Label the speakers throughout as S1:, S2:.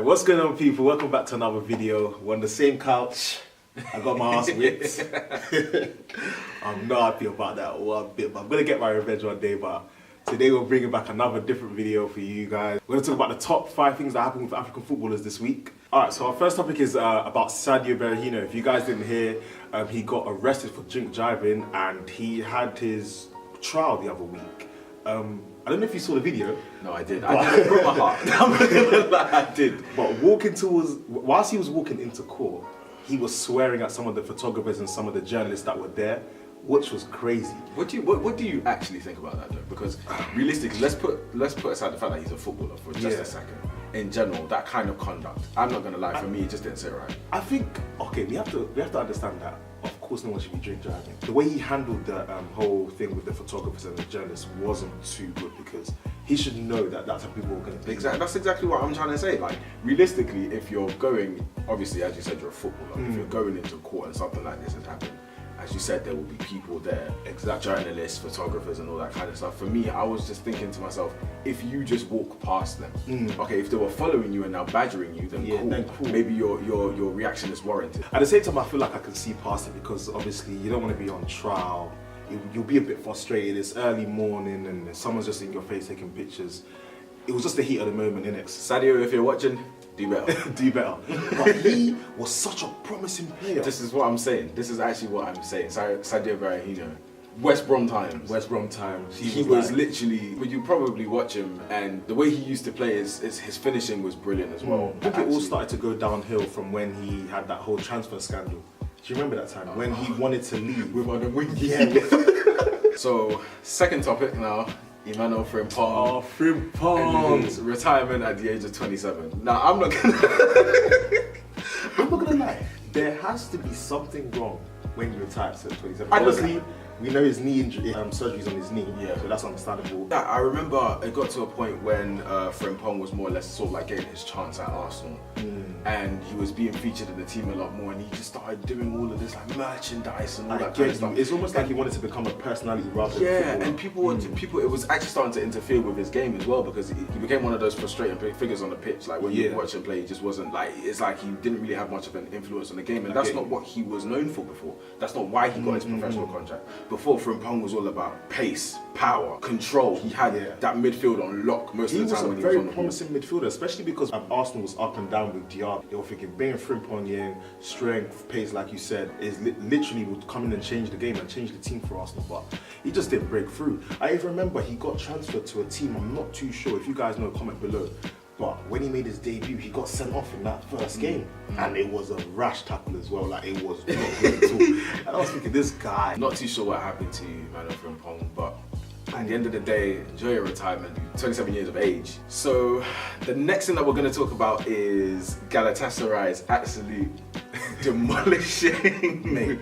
S1: What's going on, people? Welcome back to another video. We're on the same couch. I got my ass whipped. I'm not happy about that one bit, but I'm gonna get my revenge one day. But today we're bringing back another different video for you guys. We're gonna talk about the top 5 things that happened with African footballers this week. Alright, so our first topic is about Berahino. If you guys didn't hear, he got arrested for drink driving and he had his trial the other week. I don't know if you saw the video.
S2: No, I did. I did. It broke my heart. I'm not gonna lie, I did.
S1: But whilst he was walking into court, he was swearing at some of the photographers and some of the journalists that were there, which was crazy.
S2: What do you actually think about that, though? Because realistically, let's put aside the fact that he's a footballer for just a second. In general, that kind of conduct, I'm not gonna lie, for me, it just didn't sit right.
S1: I think, okay, we have to understand that. Of course, no one should be drink driving. The way he handled the whole thing with the photographers and the journalists wasn't too good, because he should know that that's how people are going to think.
S2: Exactly. That's exactly what I'm trying to say. Like, realistically, if you're going, obviously, as you said, you're a footballer. If you're going into court and something like this has happened, as you said, there will be people there, journalists, photographers, and all that kind of stuff. For me, I was just thinking to myself, if you just walk past them, okay, if they were following you and now badgering you, then cool. Maybe your reaction is warranted.
S1: At the same time, I feel like I can see past it, because obviously you don't want to be on trial. You'll be a bit frustrated. It's early morning and someone's just in your face taking pictures. It was just the heat of the moment, innit?
S2: Sadio, if you're watching, do better.
S1: Do better. But he was such a promising player.
S2: This is what I'm saying. This is actually what I'm saying. Sadio Berahino, West Brom times.
S1: West Brom times.
S2: He was literally, but you probably watch him, and the way he used to play, his finishing was brilliant as well.
S1: I think it all started to go downhill from when he had that whole transfer scandal. Do you remember that time? When he wanted to leave.
S2: With one of the wings.
S1: Yeah.
S2: So, second topic now. Emmanuel Frimpong.
S1: Oh, Frimpong.
S2: His retirement at the age of 27. Now, I'm not
S1: gonna lie. There has to be something wrong when you retire at 27. Obviously, we know his knee injury, surgery's on his knee, so that's understandable.
S2: Yeah, I remember it got to a point when Frimpong was more or less sort of like getting his chance at Arsenal, and he was being featured in the team a lot more, and he just started doing all of this like merchandise and all that kind of stuff.
S1: It's almost like he wanted to become a personality rather than football.
S2: And people, it was actually starting to interfere with his game as well, because he became one of those frustrating figures on the pitch. Like when you watch him play, he just wasn't like, it's like he didn't really have much of an influence on the game, and that's not what he was known for before. That's not why he got his professional contract. Before, Frimpong was all about pace, power, control. He had that midfield on lock most of the time when he was on the ball. He was a very
S1: promising midfielder, especially because Arsenal was up and down with Diab. They were thinking bringing Frimpong in, strength, pace, like you said, is literally would come in and change the game and change the team for Arsenal, but he just didn't break through. I even remember he got transferred to a team, I'm not too sure, if you guys know, comment below. But when he made his debut, he got sent off in that first game. And it was a rash tackle as well, like it was not good at all. And I was thinking, this guy.
S2: Not too sure what happened to Emmanuel Frimpong, but at the end of the day, enjoy your retirement. 27 years of age. So the next thing that we're going to talk about is Galatasaray's absolute demolishing.
S1: Mate,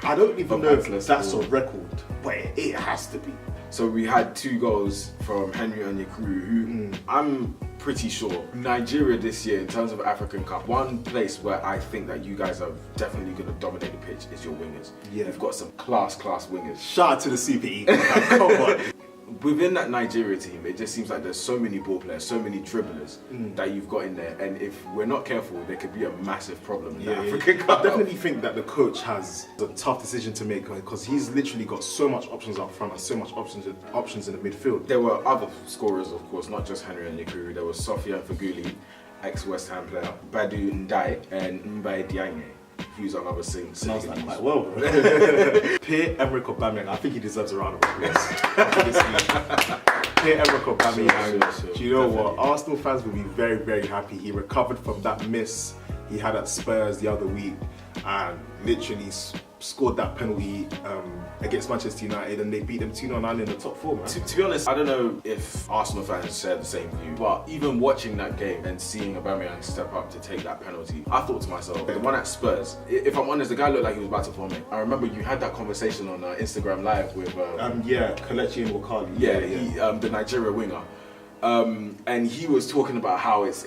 S1: I don't even know if that's a record, but it has to be.
S2: So we had 2 goals from Henry Onyekuru, who I'm pretty sure Nigeria this year in terms of African Cup, one place where I think that you guys are definitely going to dominate the pitch is your wingers. Yeah. You've got some class wingers.
S1: Shout out to the Super Eagles. Come on.
S2: Within that Nigeria team, it just seems like there's so many ball players, so many dribblers that you've got in there, and if we're not careful, there could be a massive problem in the African Cup.
S1: I definitely think that the coach has a tough decision to make, because he's literally got so much options up front and so much options in the midfield.
S2: There were other scorers, of course, not just Henry Onyekuru. There was Sofiane Feghouli, ex-West Ham player, Badu Ndai, and Mbaye Diagne. Who's another Sounds like
S1: quite well, bro. Pierre-Emerick Aubameyang, I think he deserves a round of applause. Pierre-Emerick Aubameyang, do you know what? Arsenal fans will be very, very happy. He recovered from that miss he had at Spurs the other week and literally scored that penalty against Manchester United, and they beat them 2-0 in the top 4, man.
S2: To be honest, I don't know if Arsenal fans share the same view, but even watching that game and seeing Aubameyang step up to take that penalty, I thought to myself, the one at Spurs, if I'm honest, the guy looked like he was about to vomit. I remember you had that conversation on Instagram Live with
S1: Kelechi
S2: Nwokali, the Nigeria winger. And he was talking about how it's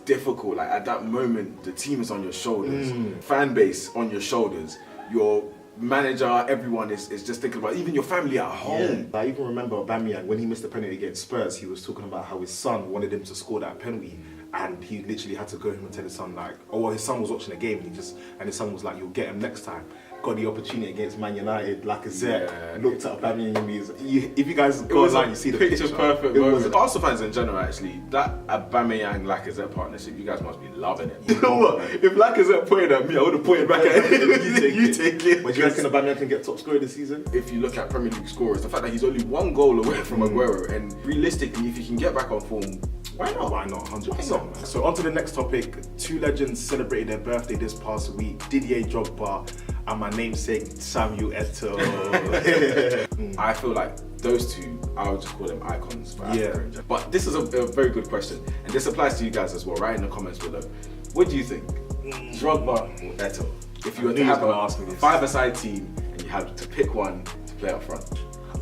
S2: difficult. Like at that moment, the team is on your shoulders, fan base on your shoulders. Your manager, everyone is just thinking about even your family at home.
S1: I even remember Aubameyang when he missed the penalty against Spurs. He was talking about how his son wanted him to score that penalty, and he literally had to go home and tell his son like, oh well, his son was watching the game and his son was like, you'll get him next time. Got the opportunity against Man United, Lacazette, looked at Aubameyang and if you guys go online, you see the picture.
S2: Perfect moment. Arsenal fans in general, actually, that Aubameyang Lacazette partnership, you guys must be loving it.
S1: You know what? If Lacazette pointed at me, I would have pointed back at him. You take it. But do you reckon Aubameyang can get top scorer this season?
S2: If you look at Premier League scorers, the fact that he's only 1 goal away from Aguero, and realistically, if he can get back on form, why not?
S1: Why not? 100%. Man. So on to the next topic. 2 legends celebrated their birthday this past week. Didier Drogba and my namesake Samuel Eto'o.
S2: I feel like those two, I would just call them icons for Africa. Yeah. But this is a very good question, and this applies to you guys as well. Write in the comments below. What do you think? Drogba or Eto'o? If you were to have a 5-a-side team and you had to pick one to play up front.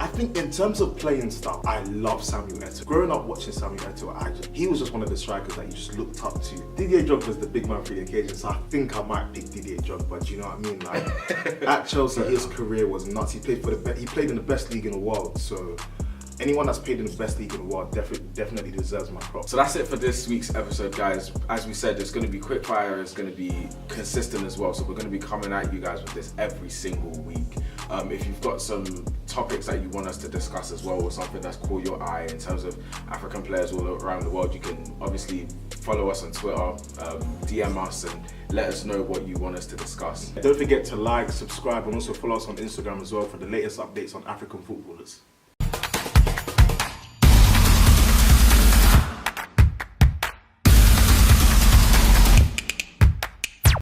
S1: I think in terms of playing style, I love Samuel Eto'o. Growing up watching Samuel Eto'o, he was just one of the strikers that you just looked up to. Didier Drogba was the big man for the occasion, so I think I might pick Didier Drogba. Do you know what I mean? Like at Chelsea, his career was nuts. He played in the best league in the world. So anyone that's played in the best league in the world definitely deserves my props.
S2: So that's it for this week's episode, guys. As we said, it's going to be quick fire. It's going to be consistent as well. So we're going to be coming at you guys with this every single week. If you've got some topics that you want us to discuss as well, or something that's caught your eye in terms of African players all around the world, you can obviously follow us on Twitter, DM us, and let us know what you want us to discuss.
S1: Don't forget to like, subscribe, and also follow us on Instagram as well for the latest updates on African footballers.